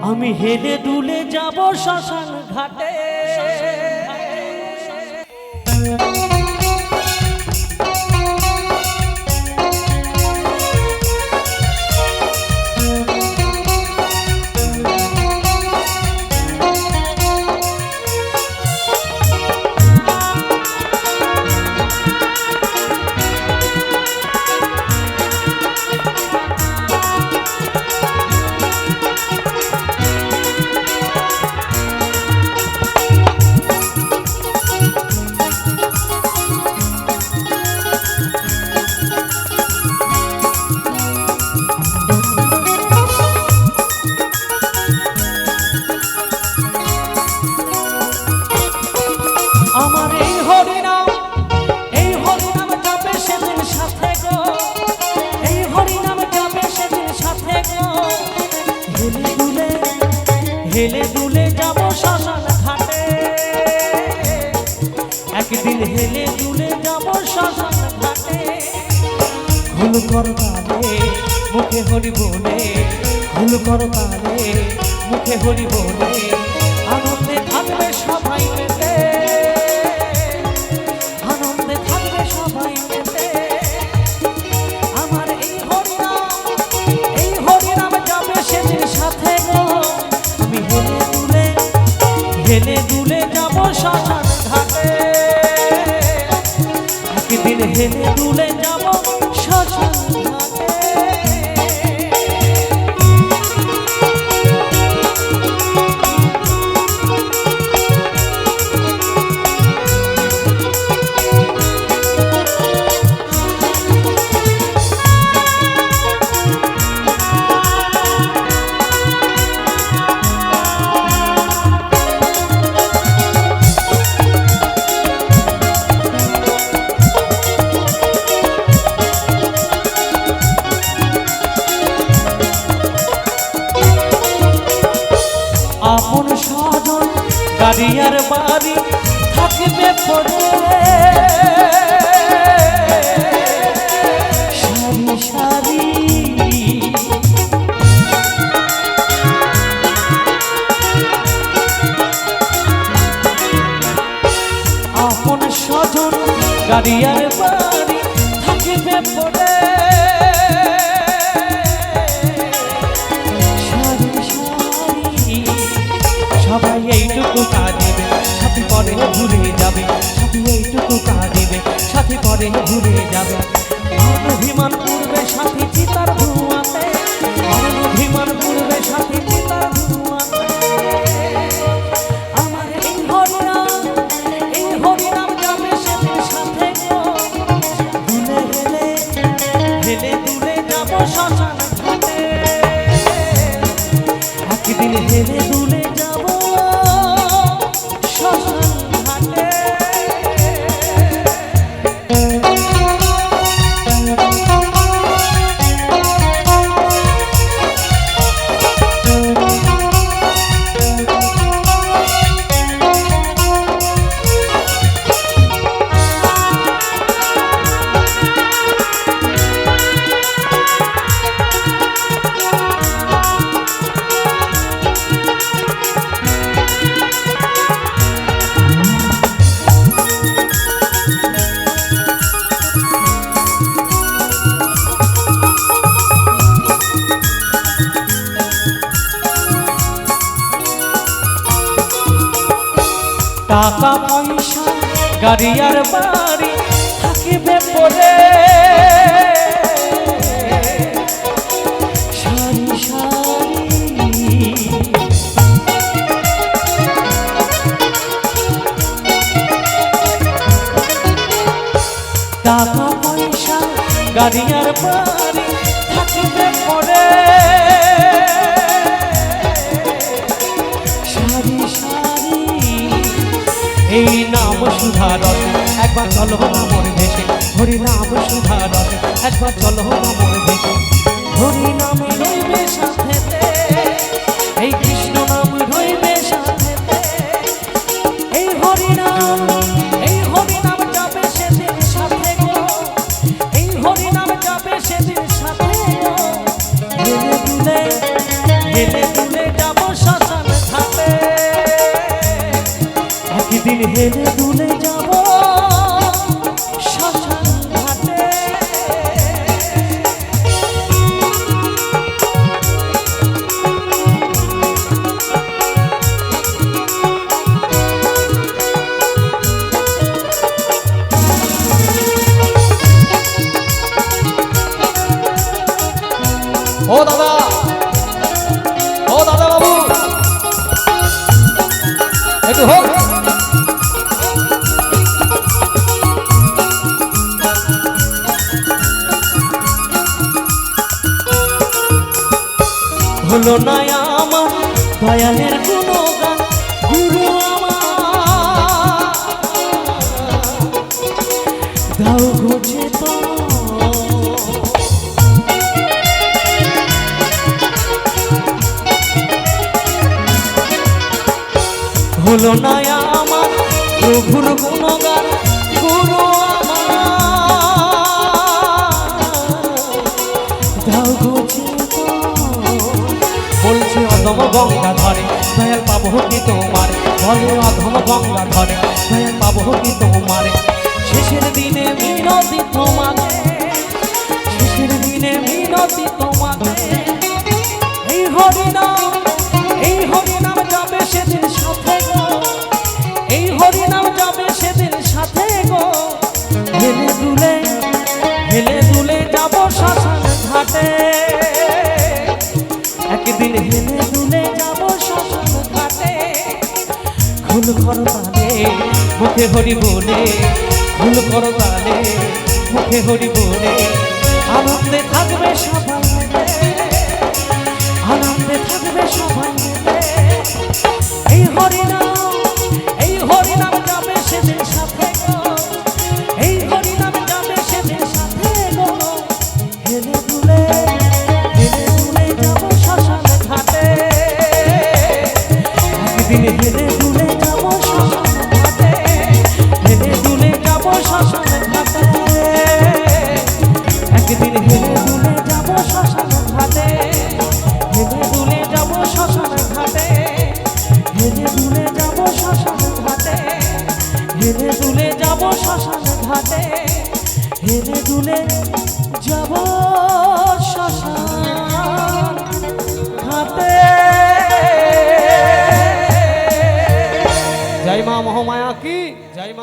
আমি হেলে দুলে যাব শ্মশান ঘাটে। আমার এই হরিনাম যাবে সেদিন সাথে গো, এই হরিনাম যাবে সেদিন সাথে গো। হেলে দুলে যাব শ্মশান ঘাটে, একদিন হেলে দুলে যাব শ্মশান ঘাটে। ভুল কর কালে মুখে হরি বলে, ভুল কর কালে মুখে হরি বলে, আনন্দে থাকবে সবাই মেতে, আনন্দে থাকবে সবাই মেতে। আমার এই হরিনাম যাবে সেদিন সাথে গো। আমি হেলে দুলে যাব শ্মশান ঘাটে, একদিন হেলে দুলে যাব শ্মশান ঘাটে। আপন স্বজন গাড়ি আর বাড়ি থাকবে পড়ে, সারি সারি আপন স্বজন গাড়ি আর বাড়ি থাকবে পড়ে, সবাই এইটুকু কাঁদিবে সাথী পরে ভুলে যাবে, সাথী এইটুকু কাঁদিবে সাথী পরে ভুলে যাবে। অভিমান করবে সাথী চিতার ধুয়াতে, অভিমান করবে সাথী চিতার ধুয়াতে। আমার এই হরিনাম যাবে সেদিন সাথে গো। হেলে দুলে যাব শ্মশান ঘাটে, একদিন হেলে দুলে যাব শ্মশান ঘাটে। টাকা পয়সা গাড়ি আর বাড়ি থাকিবে পরে, সারি সারি টাকা পয়সা গাড়ি আর বাড়ি থাকিবে পরে, সারি সারি এই নাম সুধা রসে একবার চলো না মোর দেশে, হরি নাম সুধা রসে একবার চলো না মোর দেশে। হরি নাম রইবে সাথেতে, এই কৃষ্ণ নাম রইবে সাথেতে। এই হরিনাম যাবে সেদিন সাথে গো, এই হরিনাম যাবে সেদিন সাথে গো। হেলে দুলে যাব শ্মশান ঘাটে, একদিন হেলে দুলে যাব শ্মশান ঘাটে। ও দাদা, ও দাদা বাবু, একটু হোক। হলো না আমার দয়ালের গুণগান, গুরু আমার দাও ঘুচে তো। হলো না আমার প্রভুর গুণগান, গুরু আমার দাও ঘুচে তো। বলছে অধম গঙ্গা ধরে দয়াল পাবো কি তোমারে, বলে অধম গঙ্গা ধরে দয়াল পাবো কি তোমারে। শেষের দিনে মিনতি তোমাকে, শেষের দিনে মিনতি তোমাকে। এই হরিনাম, এই হরিনাম যাবে সেদিন সাথে গো, এই হরিনাম যাবে সেদিন সাথে গো। হেলে দুলে, হেলে দুলে যাব শ্মশান ঘাটে, একদিন হেলে দুলে যাব শ্মশান ঘাটে। খুল করো তালে মুখে হরি বলে, খুল করো তালে মুখে হরি বলে। আনন্দে থাকবে সবাই মিলে, আনন্দে থাকবে সবাই মিলে। এই হরিনাম, এই হরিনাম যাবে সেদিন সাথে গো, এই হরিনাম যাবে সেদিন সাথে গো। হেলে দুলে, হেলে দুলে যাব শ্মশান ঘাটে, একদিন হেলে দুলে যাব শ্মশান ঘাটে, হেলে দুলে যাব শ্মশান ঘাটে, একদিন হেলে দুলে যাব শ্মশান ঘাটে, হেলে দুলে যাব শ্মশান ঘাটে, হেলে দুলে যাব শ্মশান ঘাটে, হেলে দুলে যাব শ্মশান ঘাটে, হেলে দুলে যাব শ্মশান।